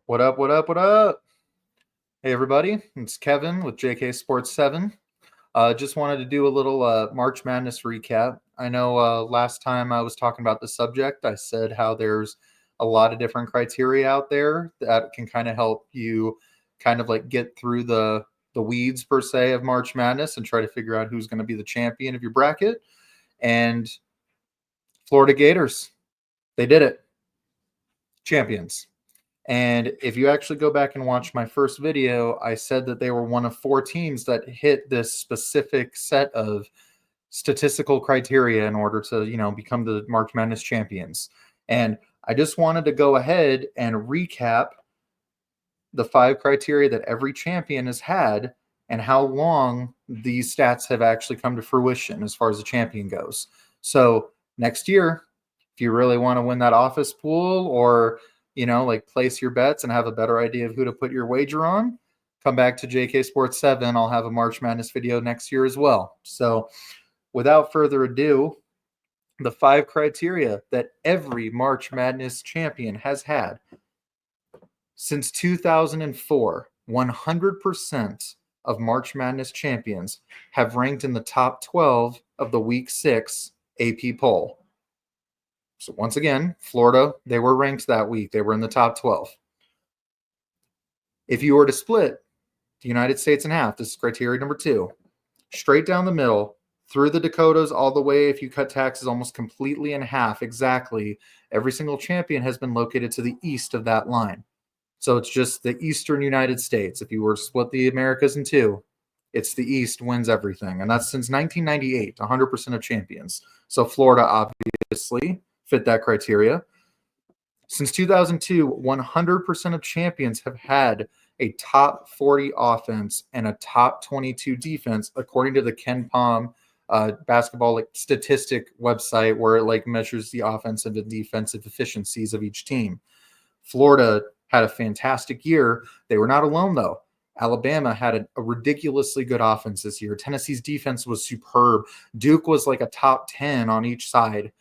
What up, what up, what up? Hey, everybody. It's Kevin with JK Sports 7. Just wanted to do a little March Madness recap. I know last time I was talking about the subject, I said how there's a lot of different criteria out there that can kind of help you kind of like get through the weeds, per se, of March Madness and try to figure out who's going to be the champion of your bracket. And Florida Gators, they did it. Champions. And if you actually go back and watch my first video, I said that they were one of 4 teams that hit this specific set of statistical criteria in order to, become the March Madness champions. And I just wanted to go ahead and recap the 5 criteria that every champion has had and how long these stats have actually come to fruition as far as the champion goes. So next year, if you really want to win that office pool or place your bets and have a better idea of who to put your wager on, come back to JK Sports 7. I'll have a March Madness video next year as well. So without further ado, the 5 criteria that every March Madness champion has had since 2004, 100% of March Madness champions have ranked in the top 12 of the Week 6 AP poll. So once again, Florida, they were ranked that week. They were in the top 12. If you were to split the United States in half, this is criteria number 2, straight down the middle, through the Dakotas, all the way, if you cut taxes almost completely in half, exactly, every single champion has been located to the east of that line. So it's just the eastern United States. If you were to split the Americas in 2, it's the East wins everything. And that's since 1998, 100% of champions. So Florida, obviously, fit that criteria. Since 2002, 100% of champions have had a top 40 offense and a top 22 defense, according to the KenPom basketball statistic website, where it measures the offensive and defensive efficiencies of each team. Florida had a fantastic year. They were not alone, though. Alabama had a ridiculously good offense this year. Tennessee's defense was superb. Duke was like a top 10 on each side.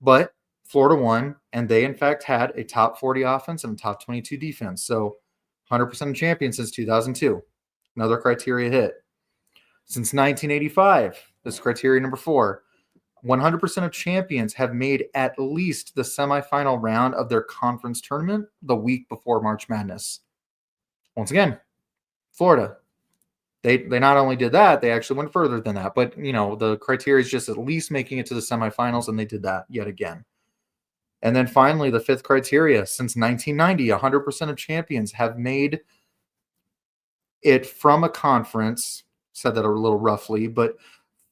But Florida won, and they, in fact, had a top 40 offense and a top 22 defense. So 100% of champions since 2002. Another criteria hit. Since 1985, this is criteria number 4, 100% of champions have made at least the semifinal round of their conference tournament the week before March Madness. Once again, Florida. They not only did that, they actually went further than that. But, the criteria is just at least making it to the semifinals, and they did that yet again. And then finally, the 5th criteria, since 1990, 100% of champions have made it from a conference, said that a little roughly, but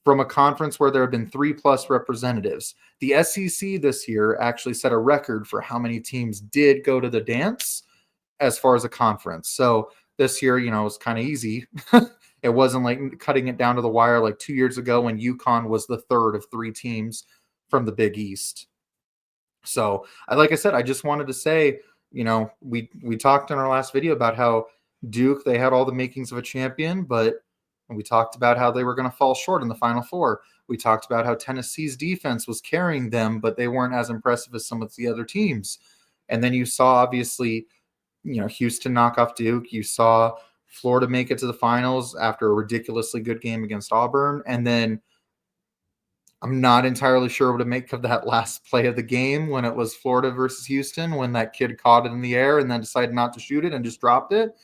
from a conference where there have been 3+ representatives. The SEC this year actually set a record for how many teams did go to the dance as far as a conference. So this year, it was kind of easy. It wasn't like cutting it down to the wire like 2 years ago when UConn was the 3rd of 3 teams from the Big East. So, like I said, I just wanted to say, we talked in our last video about how Duke, they had all the makings of a champion, but we talked about how they were going to fall short in the Final Four. We talked about how Tennessee's defense was carrying them, but they weren't as impressive as some of the other teams. And then you saw, obviously, Houston knock off Duke. You saw Florida make it to the finals after a ridiculously good game against Auburn. And then I'm not entirely sure what to make of that last play of the game when it was Florida versus Houston, when that kid caught it in the air and then decided not to shoot it and just dropped it.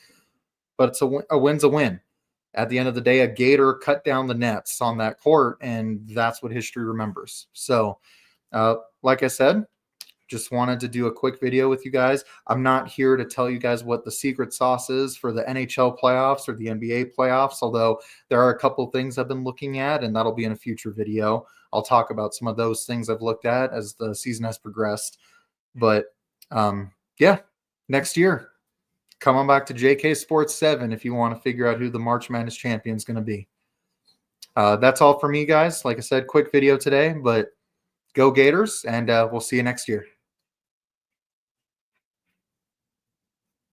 But it's a win's a win. At the end of the day, a Gator cut down the nets on that court, and that's what history remembers. So, like I said, just wanted to do a quick video with you guys. I'm not here to tell you guys what the secret sauce is for the NHL playoffs or the NBA playoffs, although there are a couple things I've been looking at, and that'll be in a future video. I'll talk about some of those things I've looked at as the season has progressed. But, next year, come on back to JK Sports 7 if you want to figure out who the March Madness champion is going to be. That's all for me, guys. Like I said, quick video today, but go Gators, and we'll see you next year.